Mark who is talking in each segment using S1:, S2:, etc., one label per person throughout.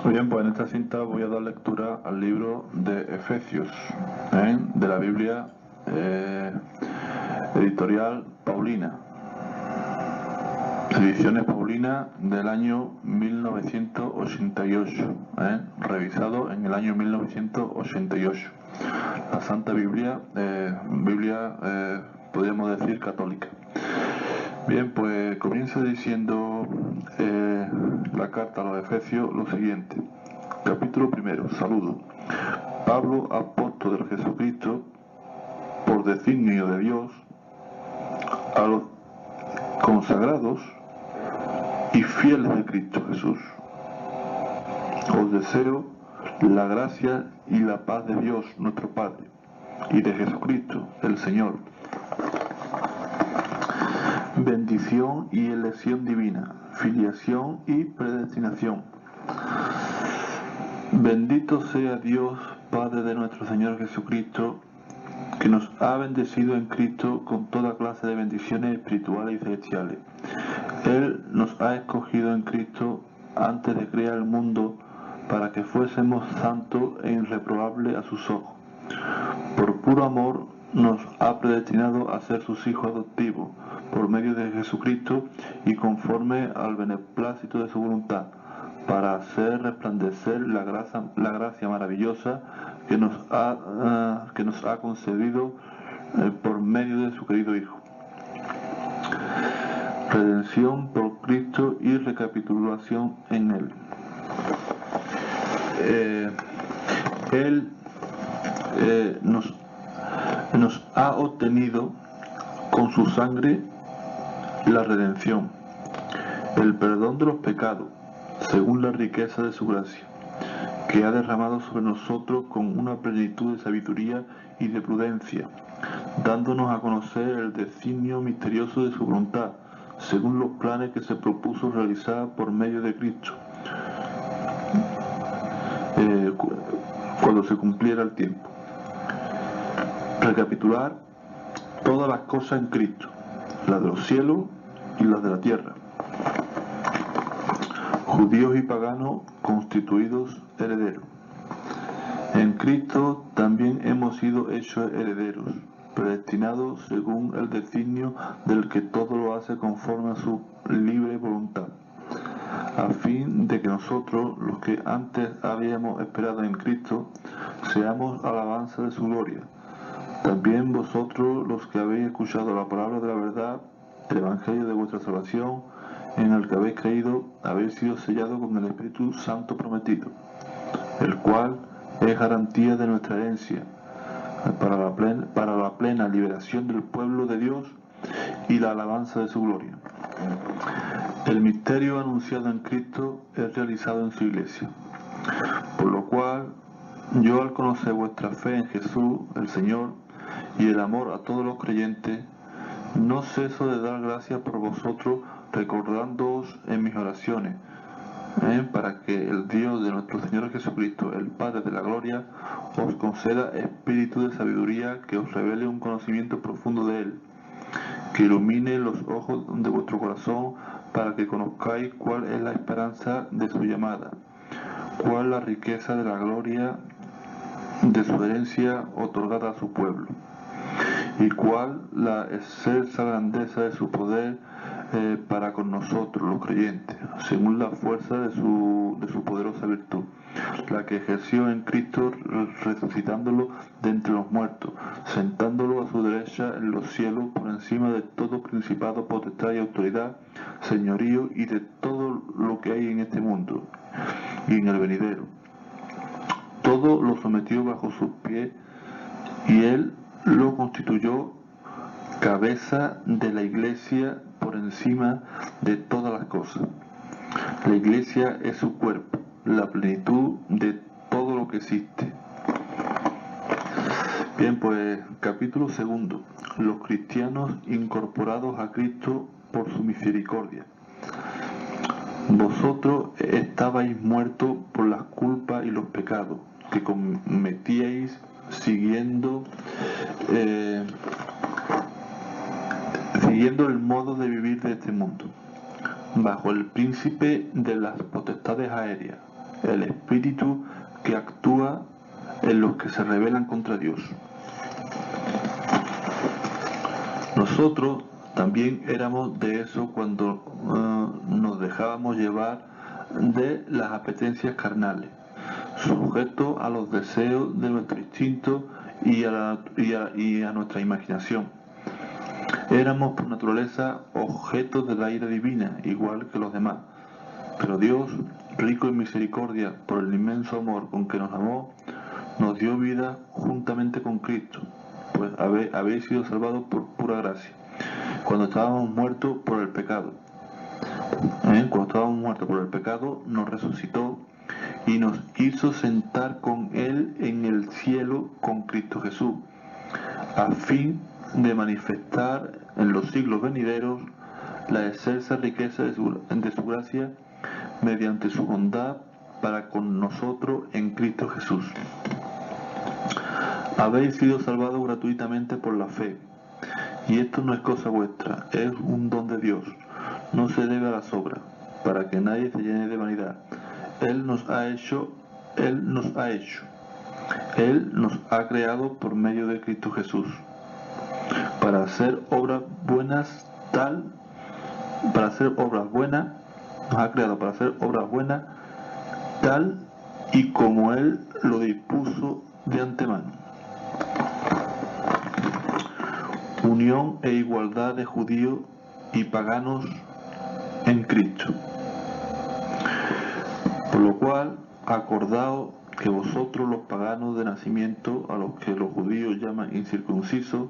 S1: Bien, pues en esta cinta voy a dar lectura al libro de Efesios, de la Biblia editorial Paulina, ediciones Paulina del año 1988, revisado en el año 1988. La Santa Biblia, podríamos decir católica. Bien, pues comienza diciendo la carta a los Efesios lo siguiente. Capítulo primero, saludo. Pablo, apóstol de Jesucristo, por designio de Dios, a los consagrados y fieles de Cristo Jesús. Os deseo la gracia y la paz de Dios nuestro Padre y de Jesucristo el Señor. Bendición y elección divina, filiación y predestinación. Bendito sea Dios, Padre de nuestro Señor Jesucristo, que nos ha bendecido en Cristo con toda clase de bendiciones espirituales y celestiales. Él nos ha escogido en Cristo antes de crear el mundo para que fuésemos santos e irreprobables a sus ojos. Por puro amor nos ha predestinado a ser sus hijos adoptivos por medio de Jesucristo y conforme al beneplácito de su voluntad, para hacer resplandecer la gracia maravillosa que nos ha concedido por medio de su querido Hijo. Redención por Cristo y recapitulación en Él. Él nos ha obtenido con su sangre la redención, el perdón de los pecados, según la riqueza de su gracia, que ha derramado sobre nosotros con una plenitud de sabiduría y de prudencia, dándonos a conocer el designio misterioso de su voluntad, según los planes que se propuso realizar por medio de Cristo, cuando se cumpliera el tiempo. Recapitular todas las cosas en Cristo, las de los cielos y las de la tierra, judíos y paganos constituidos herederos. En Cristo también hemos sido hechos herederos, predestinados según el designio del que todo lo hace conforme a su libre voluntad, a fin de que nosotros, los que antes habíamos esperado en Cristo, seamos alabanza de su gloria. También vosotros, los que habéis escuchado la palabra de la verdad, el evangelio de vuestra salvación, en el que habéis creído, habéis sido sellados con el Espíritu Santo prometido, el cual es garantía de nuestra herencia, para la plena liberación del pueblo de Dios y la alabanza de su gloria. El misterio anunciado en Cristo es realizado en su iglesia, por lo cual yo, al conocer vuestra fe en Jesús, el Señor, y el amor a todos los creyentes, no ceso de dar gracias por vosotros, recordándoos en mis oraciones, para que el Dios de nuestro Señor Jesucristo, el Padre de la gloria, os conceda espíritu de sabiduría, que os revele un conocimiento profundo de Él, que ilumine los ojos de vuestro corazón, para que conozcáis cuál es la esperanza de su llamada, cuál la riqueza de la gloria de su herencia otorgada a su pueblo, y cuál la excelsa grandeza de su poder para con nosotros los creyentes, según la fuerza de su poderosa virtud, la que ejerció en Cristo, resucitándolo de entre los muertos, sentándolo a su derecha en los cielos, por encima de todo principado, potestad y autoridad, señorío y de todo lo que hay en este mundo y en el venidero. Todo lo sometió bajo sus pies, y Él lo constituyó cabeza de la iglesia, por encima de todas las cosas. La iglesia es su cuerpo, la plenitud de todo lo que existe. Bien, pues capítulo segundo. Los cristianos incorporados a Cristo por su misericordia. Vosotros estabais muertos por las culpas y los pecados que cometíais, siguiendo el modo de vivir de este mundo, bajo el príncipe de las potestades aéreas, el espíritu que actúa en los que se rebelan contra Dios. Nosotros también éramos de eso cuando nos dejábamos llevar de las apetencias carnales, sujetos a los deseos de nuestro instinto y a nuestra imaginación. Éramos por naturaleza objetos de la ira divina, igual que los demás. Pero Dios, rico en misericordia por el inmenso amor con que nos amó, nos dio vida juntamente con Cristo, pues habéis sido salvados por pura gracia, cuando estábamos muertos por el pecado. Cuando estábamos muertos por el pecado, nos resucitó y nos hizo sentar con Él en el cielo con Cristo Jesús, a fin de manifestar en los siglos venideros la excelsa riqueza de su gracia mediante su bondad para con nosotros en Cristo Jesús. Habéis sido salvados gratuitamente por la fe, y esto no es cosa vuestra, es un don de Dios, no se debe a las obras, para que nadie se llene de vanidad. Él nos ha creado por medio de Cristo Jesús, para hacer obras buenas nos ha creado para hacer obras buenas tal y como Él lo dispuso de antemano. Unión e igualdad de judíos y paganos en Cristo. Por lo cual, acordaos que vosotros los paganos de nacimiento, a los que los judíos llaman incircuncisos,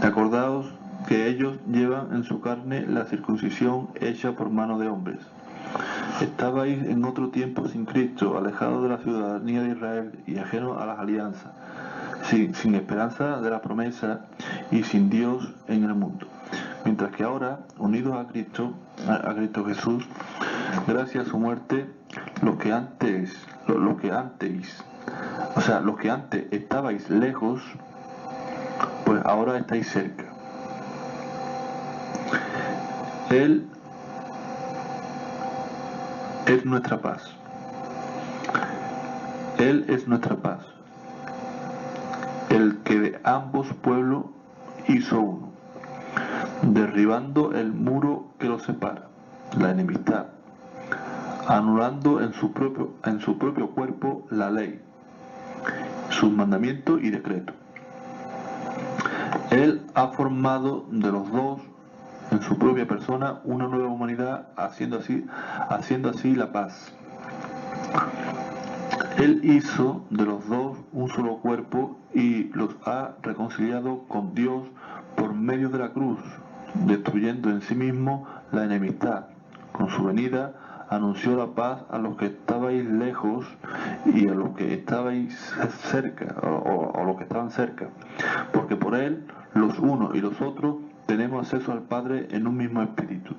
S1: acordaos que ellos llevan en su carne la circuncisión hecha por mano de hombres. Estabais en otro tiempo sin Cristo, alejados de la ciudadanía de Israel y ajenos a las alianzas, sin esperanza de la promesa y sin Dios en el mundo. Mientras que ahora, unidos a Cristo Jesús, gracias a su muerte, los que antes estabais lejos, pues ahora estáis cerca. Él es nuestra paz. Él es nuestra paz, el que de ambos pueblos hizo uno, derribando el muro que los separa, la enemistad, anulando en su propio cuerpo la ley, sus mandamientos y decretos. Él ha formado de los dos en su propia persona una nueva humanidad, haciendo así la paz. Él hizo de los dos un solo cuerpo y los ha reconciliado con Dios por medio de la cruz, destruyendo en sí mismo la enemistad. Con su venida anunció la paz a los que estabais lejos y a los que estabais cerca, o los que estaban cerca, porque por él los unos y los otros tenemos acceso al Padre en un mismo espíritu.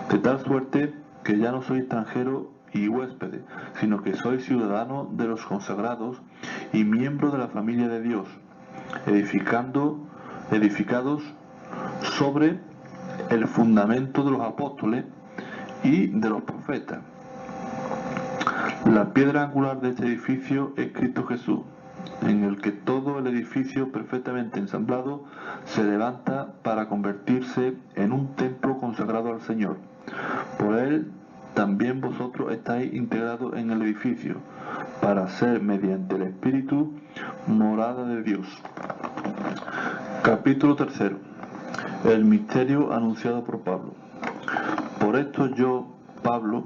S1: De tal suerte que ya no sois extranjeros y huéspedes, sino que sois ciudadanos de los consagrados y miembros de la familia de Dios, edificados sobre el fundamento de los apóstoles y de los profetas. La piedra angular de este edificio es Cristo Jesús, en el que todo el edificio perfectamente ensamblado se levanta para convertirse en un templo consagrado al Señor. Por él también vosotros estáis integrados en el edificio, para ser mediante el Espíritu morada de Dios. Capítulo 3. El misterio anunciado por Pablo. Por esto yo, Pablo,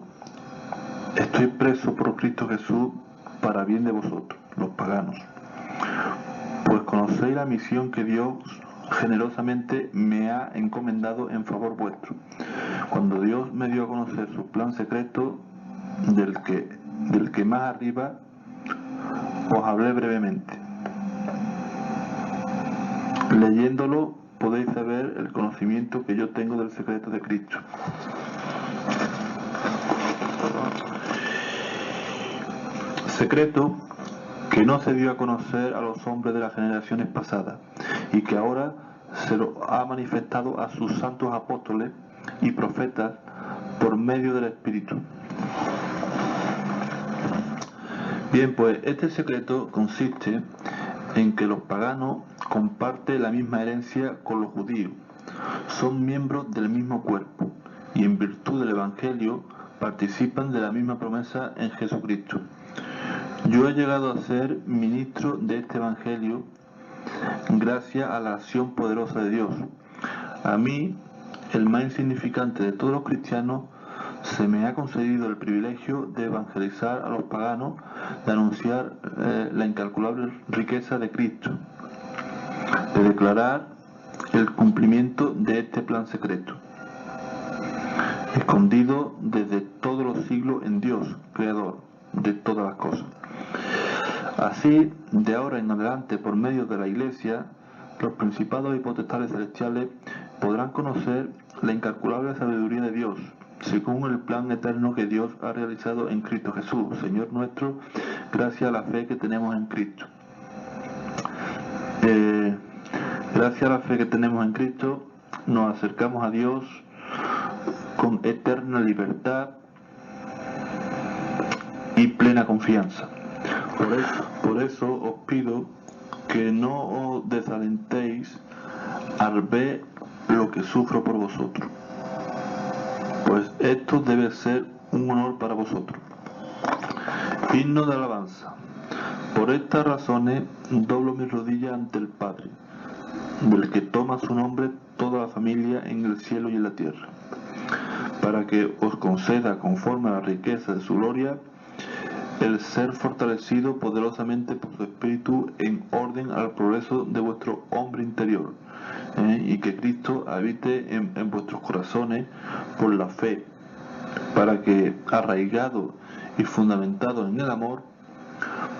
S1: estoy preso por Cristo Jesús para bien de vosotros, los paganos. Pues conocéis la misión que Dios generosamente me ha encomendado en favor vuestro, cuando Dios me dio a conocer su plan secreto, del que más arriba os hablé brevemente. Leyéndolo podéis saber el conocimiento que yo tengo del secreto de Cristo. Secreto que no se dio a conocer a los hombres de las generaciones pasadas y que ahora se lo ha manifestado a sus santos apóstoles y profetas por medio del Espíritu. Bien, pues este secreto consiste en que los paganos comparten la misma herencia con los judíos, son miembros del mismo cuerpo y en virtud del Evangelio participan de la misma promesa en Jesucristo. Yo he llegado a ser ministro de este Evangelio gracias a la acción poderosa de Dios. A mí, el más insignificante de todos los cristianos, se me ha concedido el privilegio de evangelizar a los paganos, de anunciar la incalculable riqueza de Cristo, de declarar el cumplimiento de este plan secreto, escondido desde todos los siglos en Dios, creador de todas las cosas. Así, de ahora en adelante, por medio de la Iglesia, los principados y potestades celestiales podrán conocer la incalculable sabiduría de Dios, según el plan eterno que Dios ha realizado en Cristo Jesús, Señor nuestro, gracias a la fe que tenemos en Cristo. Gracias a la fe que tenemos en Cristo, nos acercamos a Dios con eterna libertad y plena confianza. Por eso os pido que no os desalentéis al ver lo que sufro por vosotros, pues esto debe ser un honor para vosotros. Himno de alabanza. Por estas razones doblo mis rodillas ante el Padre, del que toma su nombre toda la familia en el cielo y en la tierra, para que os conceda, conforme a la riqueza de su gloria, el ser fortalecido poderosamente por su Espíritu en orden al progreso de vuestro hombre interior, y que Cristo habite en vuestros corazones por la fe, para que, arraigados y fundamentados en el amor,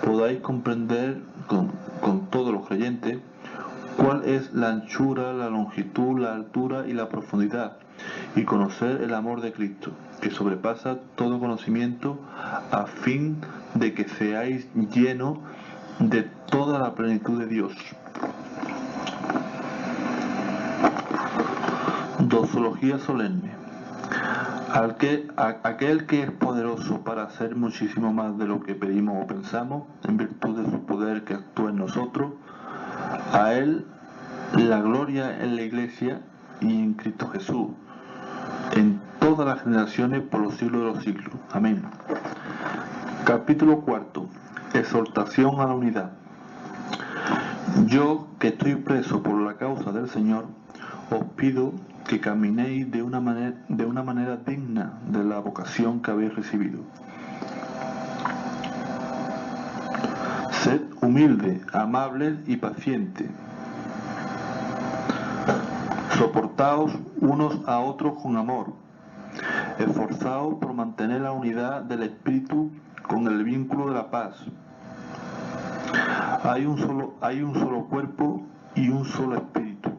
S1: podáis comprender con todos los creyentes cuál es la anchura, la longitud, la altura y la profundidad, y conocer el amor de Cristo, que sobrepasa todo conocimiento, a fin de que seáis llenos de toda la plenitud de Dios. Doxología solemne. Aquel que es poderoso para hacer muchísimo más de lo que pedimos o pensamos, en virtud de su poder que actúa en nosotros, a Él la gloria en la Iglesia y en Cristo Jesús, en todas las generaciones por los siglos de los siglos. Amén. Capítulo 4. Exhortación a la unidad. Yo, que estoy preso por la causa del Señor, os pido que caminéis de una manera digna de la vocación que habéis recibido. Sed humildes, amables y pacientes. Soportaos unos a otros con amor. Esforzaos por mantener la unidad del Espíritu con el vínculo de la paz. Hay un solo cuerpo y un solo Espíritu,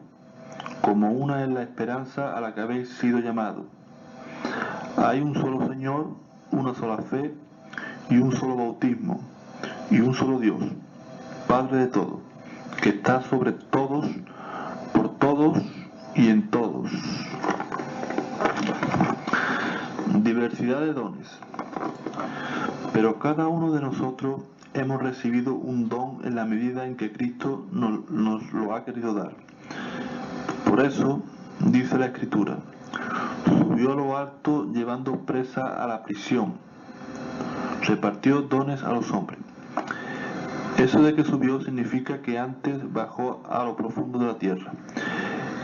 S1: como una es la esperanza a la que habéis sido llamados. Hay un solo Señor, una sola fe y un solo bautismo, y un solo Dios, Padre de todos, que está sobre todos, por todos y en todos. Diversidad de dones. Pero cada uno de nosotros hemos recibido un don en la medida en que Cristo nos lo ha querido dar. Por eso, dice la Escritura, subió a lo alto llevando presa a la prisión, repartió dones a los hombres. Eso de que subió significa que antes bajó a lo profundo de la tierra.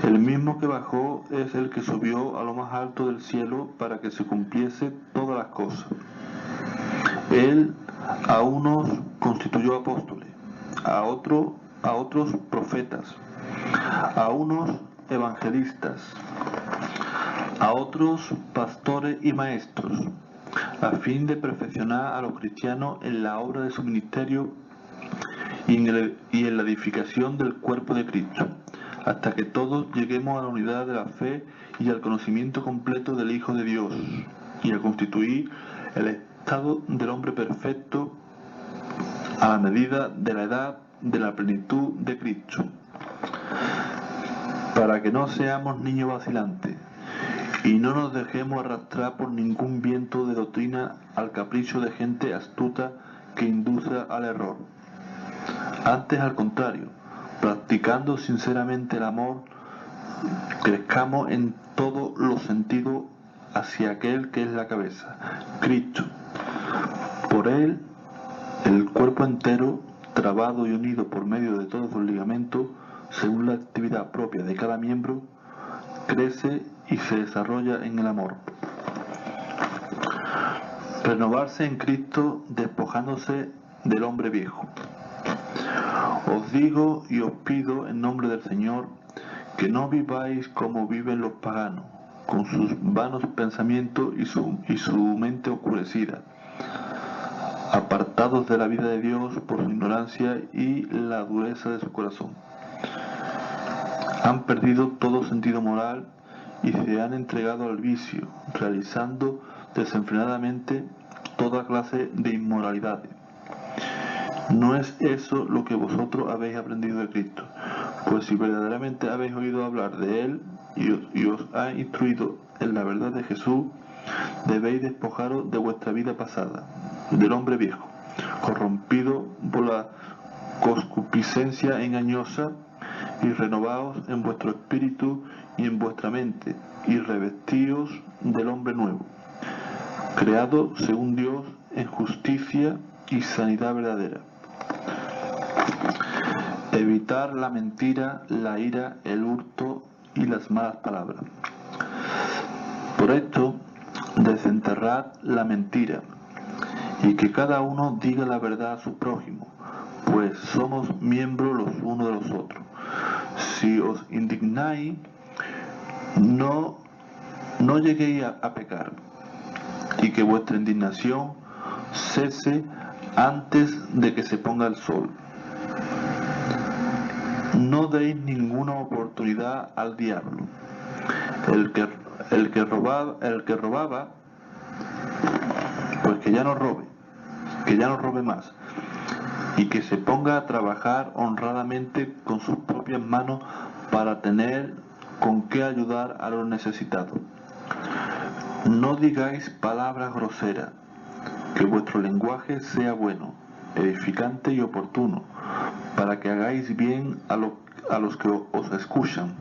S1: El mismo que bajó es el que subió a lo más alto del cielo para que se cumpliese todas las cosas. Él a unos constituyó apóstoles, a otros profetas, a unos evangelistas, a otros pastores y maestros, a fin de perfeccionar a los cristianos en la obra de su ministerio y en la edificación del cuerpo de Cristo, hasta que todos lleguemos a la unidad de la fe y al conocimiento completo del Hijo de Dios, y a constituir el estado del hombre perfecto a la medida de la edad de la plenitud de Cristo, para que no seamos niños vacilantes, y no nos dejemos arrastrar por ningún viento de doctrina al capricho de gente astuta que induce al error. Antes, al contrario, practicando sinceramente el amor, crezcamos en todos los sentidos hacia aquel que es la cabeza, Cristo. Por él, el cuerpo entero, trabado y unido por medio de todos los ligamentos, según la actividad propia de cada miembro, crece y se desarrolla en el amor. Renovarse en Cristo despojándose del hombre viejo. Os digo y os pido en nombre del Señor que no viváis como viven los paganos, con sus vanos pensamientos y su mente oscurecida, apartados de la vida de Dios por su ignorancia y la dureza de su corazón. Han perdido todo sentido moral y se han entregado al vicio, realizando desenfrenadamente toda clase de inmoralidades. ¿No es eso lo que vosotros habéis aprendido de Cristo? Pues si verdaderamente habéis oído hablar de Él y os ha instruido en la verdad de Jesús, debéis despojaros de vuestra vida pasada, del hombre viejo, corrompido por la concupiscencia engañosa, y renovaos en vuestro espíritu y en vuestra mente, y revestíos del hombre nuevo, creado según Dios en justicia y sanidad verdadera. Evitar la mentira, la ira, el hurto y las malas palabras. Por esto, desenterrad la mentira, y que cada uno diga la verdad a su prójimo, pues somos miembros los unos de los otros. Si os indignáis, no lleguéis a pecar, y que vuestra indignación cese antes de que se ponga el sol. No deis ninguna oportunidad al diablo. El que robaba, pues que ya no robe más, y que se ponga a trabajar honradamente con sus propias manos para tener con qué ayudar a los necesitados. No digáis palabras groseras, que vuestro lenguaje sea bueno, edificante y oportuno, para que hagáis bien a los que os escuchan.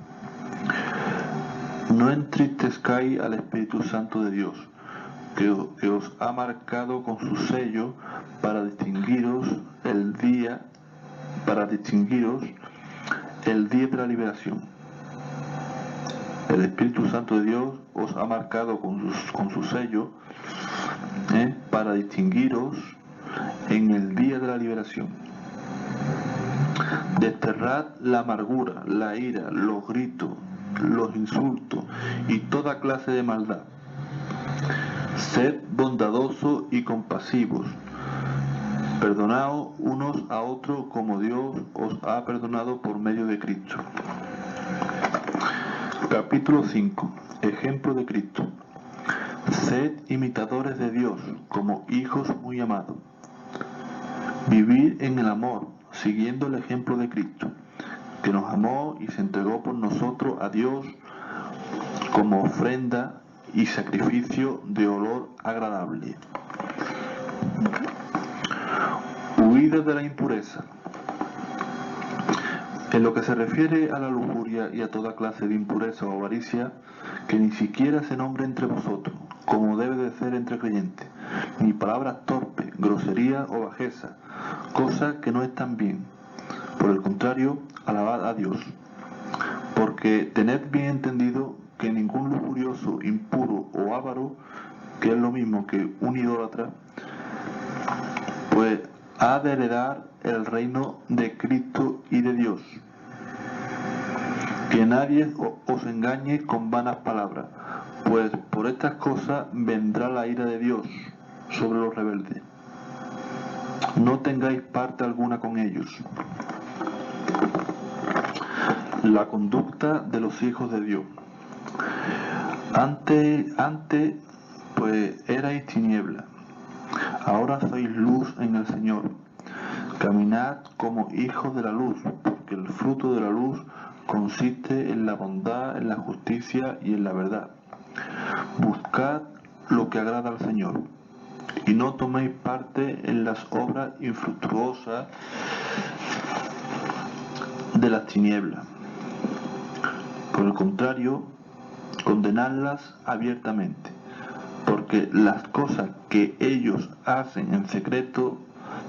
S1: No entristezcáis al Espíritu Santo de Dios, que os ha marcado con su sello para distinguiros el día de la liberación. El Espíritu Santo de Dios os ha marcado con su sello para distinguiros en el día de la liberación. Desterrad la amargura, la ira, los gritos, los insultos y toda clase de maldad. Sed bondadosos y compasivos. Perdonaos unos a otros como Dios os ha perdonado por medio de Cristo. Capítulo 5. Ejemplo de Cristo. Sed imitadores de Dios como hijos muy amados. Vivid en el amor, siguiendo el ejemplo de Cristo, que nos amó y se entregó por nosotros a Dios como ofrenda y sacrificio de olor agradable. Huida de la impureza. En lo que se refiere a la lujuria y a toda clase de impureza o avaricia, que ni siquiera se nombre entre vosotros, como debe de ser entre creyentes, ni palabras torpes, grosería o bajeza, cosas que no están bien. Por el contrario, alabad a Dios. Porque tened bien entendido que ningún lujurioso, impuro o avaro, que es lo mismo que un idólatra, pues ha de heredar el reino de Cristo y de Dios. Que nadie os engañe con vanas palabras, pues por estas cosas vendrá la ira de Dios sobre los rebeldes. No tengáis parte alguna con ellos. La conducta de los hijos de Dios. Antes, pues erais tinieblas, ahora sois luz en el Señor. Caminad como hijos de la luz, porque el fruto de la luz consiste en la bondad, en la justicia y en la verdad. Buscad lo que agrada al Señor, y no toméis parte en las obras infructuosas de las tinieblas. Por el contrario, condenadlas abiertamente, porque las cosas que ellos hacen en secreto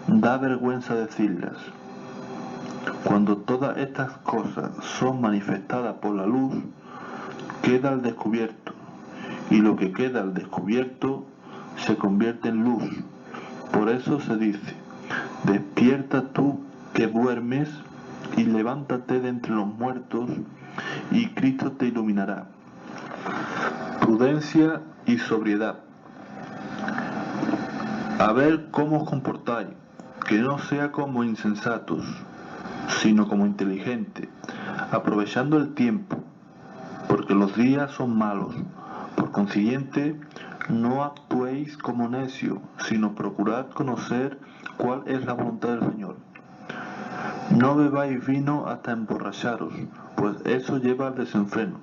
S1: da vergüenza decirlas. Cuando todas estas cosas son manifestadas por la luz, queda al descubierto, y lo que queda al descubierto se convierte en luz. Por eso se dice: despierta tú que duermes, y levántate de entre los muertos, y Cristo te iluminará. Prudencia y sobriedad. A ver cómo os comportáis, que no sea como insensatos, sino como inteligentes, aprovechando el tiempo, porque los días son malos. Por consiguiente, no actuéis como necios, sino procurad conocer cuál es la voluntad del Señor. No bebáis vino hasta emborracharos, pues eso lleva al desenfreno.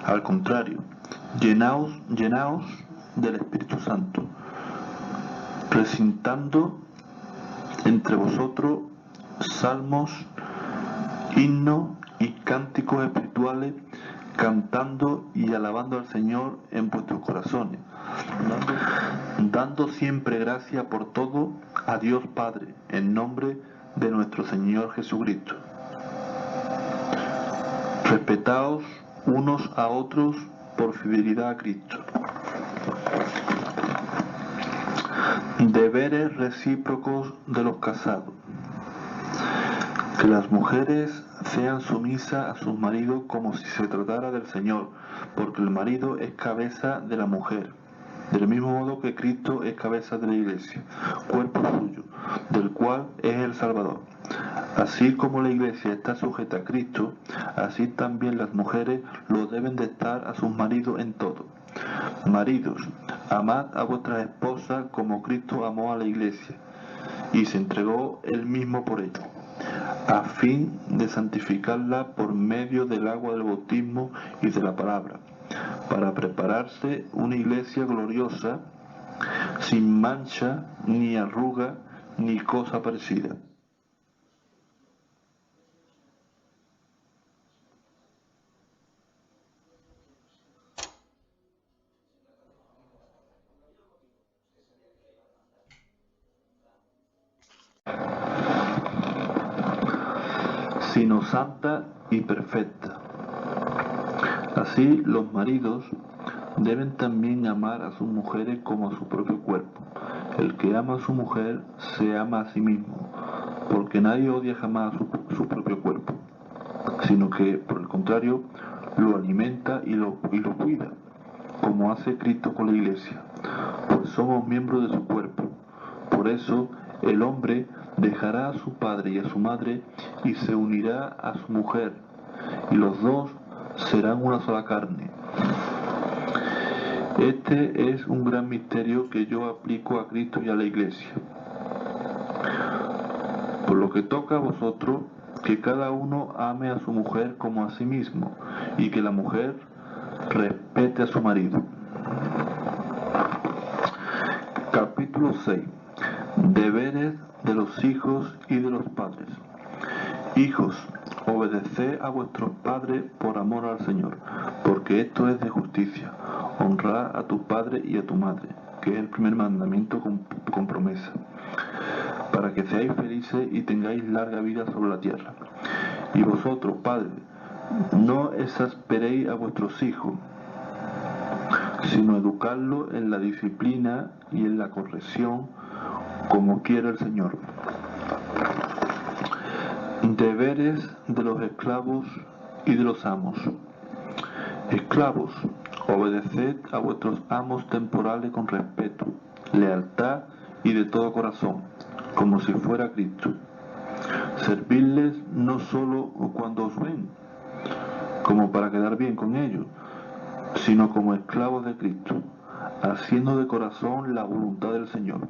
S1: Al contrario, llenaos del Espíritu Santo, recitando entre vosotros salmos, himnos y cánticos espirituales, cantando y alabando al Señor en vuestros corazones, dando siempre gracia por todo a Dios Padre, en nombre de nuestro Señor Jesucristo. Respetaos unos a otros por fidelidad a Cristo. Deberes recíprocos de los casados. Que las mujeres sean sumisas a sus maridos como si se tratara del Señor, porque el marido es cabeza de la mujer, del mismo modo que Cristo es cabeza de la Iglesia, cuerpo suyo, del cual es el Salvador. Así como la Iglesia está sujeta a Cristo, así también las mujeres lo deben de estar a sus maridos en todo. Maridos, amad a vuestras esposas como Cristo amó a la Iglesia, y se entregó él mismo por ella, a fin de santificarla por medio del agua del bautismo y de la palabra, para prepararse una iglesia gloriosa, sin mancha, ni arruga, ni cosa parecida. Sino santa y perfecta. Así los maridos deben también amar a sus mujeres como a su propio cuerpo. El que ama a su mujer se ama a sí mismo, porque nadie odia jamás su propio cuerpo, sino que, por el contrario, lo alimenta y lo cuida, como hace Cristo con la Iglesia, pues somos miembros de su cuerpo. Por eso, el hombre dejará a su padre y a su madre y se unirá a su mujer, y los dos serán una sola carne. Este es un gran misterio que yo aplico a Cristo y a la Iglesia. Por lo que toca a vosotros, que cada uno ame a su mujer como a sí mismo, y que la mujer respete a su marido. Capítulo 6. Deberes de los hijos y de los padres. Hijos, obedeced a vuestros padres por amor al Señor, porque esto es de justicia. Honrar a tu padre y a tu madre, que es el primer mandamiento con promesa, para que seáis felices y tengáis larga vida sobre la tierra. Y vosotros, padres, no exasperéis a vuestros hijos, sino educarlos en la disciplina y en la corrección, como quiere el Señor. Deberes de los esclavos y de los amos. Esclavos, obedeced a vuestros amos temporales con respeto, lealtad y de todo corazón, como si fuera Cristo. Servidles no solo cuando os ven, como para quedar bien con ellos, sino como esclavos de Cristo, haciendo de corazón la voluntad del Señor.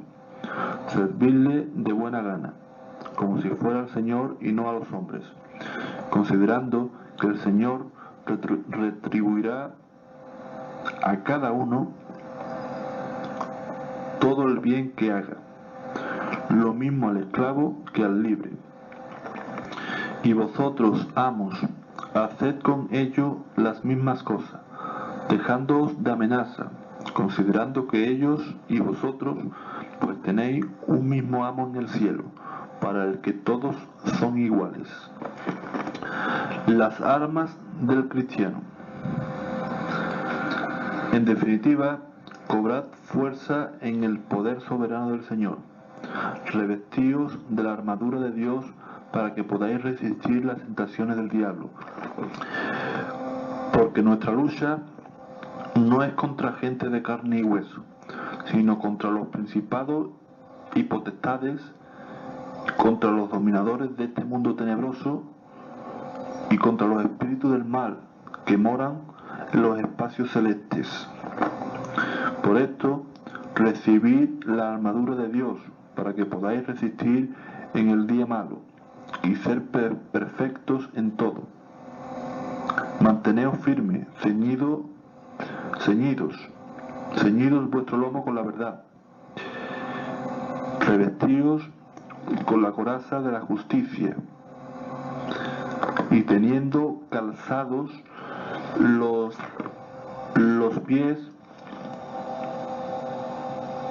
S1: Servidle de buena gana, como si fuera al Señor y no a los hombres, considerando que el Señor retribuirá a cada uno todo el bien que haga, lo mismo al esclavo que al libre. Y vosotros, amos, haced con ellos las mismas cosas, dejándoos de amenaza, considerando que ellos y vosotros pues tenéis un mismo amo en el cielo, para el que todos son iguales. Las armas del cristiano. En definitiva, cobrad fuerza en el poder soberano del Señor. Revestíos de la armadura de Dios para que podáis resistir las tentaciones del diablo. Porque nuestra lucha no es contra gente de carne y hueso, sino contra los principados y potestades, contra los dominadores de este mundo tenebroso y contra los espíritus del mal que moran en los espacios celestes. Por esto, recibid la armadura de Dios para que podáis resistir en el día malo y ser perfectos en todo. Manteneos firmes, ceñidos vuestro lomo con la verdad. Revestíos con la coraza de la justicia y teniendo calzados los pies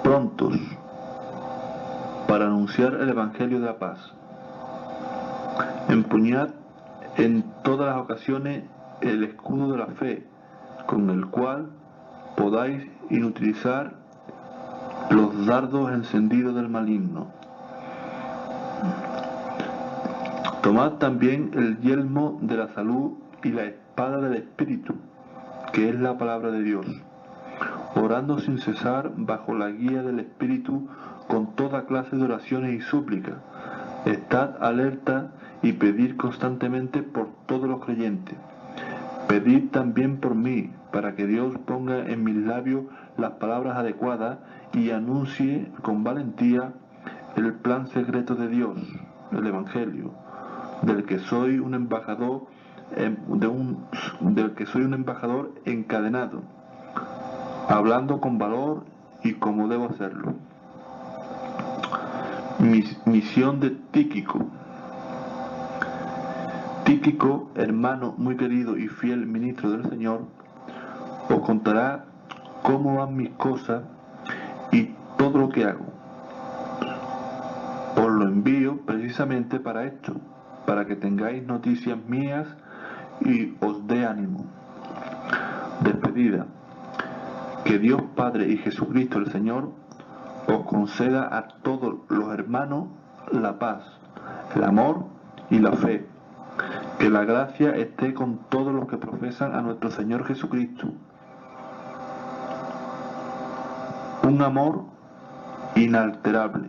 S1: prontos para anunciar el Evangelio de la paz. Empuñad en todas las ocasiones el escudo de la fe, con el cual podáis inutilizar los dardos encendidos del maligno. Tomad también el yelmo de la salud y la espada del Espíritu, que es la palabra de Dios, orando sin cesar bajo la guía del Espíritu con toda clase de oraciones y súplicas. Estad alerta y pedid constantemente por todos los creyentes. Pedid también por mí, para que Dios ponga en mis labios las palabras adecuadas y anuncie con valentía el plan secreto de Dios, el Evangelio, del que soy un embajador encadenado, hablando con valor y como debo hacerlo. Misión de Tíquico. Tíquico, hermano muy querido y fiel ministro del Señor, os contará cómo van mis cosas y todo lo que hago. Os lo envío precisamente para esto, para que tengáis noticias mías y os dé ánimo. Despedida. Que Dios Padre y Jesucristo el Señor os conceda a todos los hermanos la paz, el amor y la fe. Que la gracia esté con todos los que profesan a nuestro Señor Jesucristo. Un amor inalterable.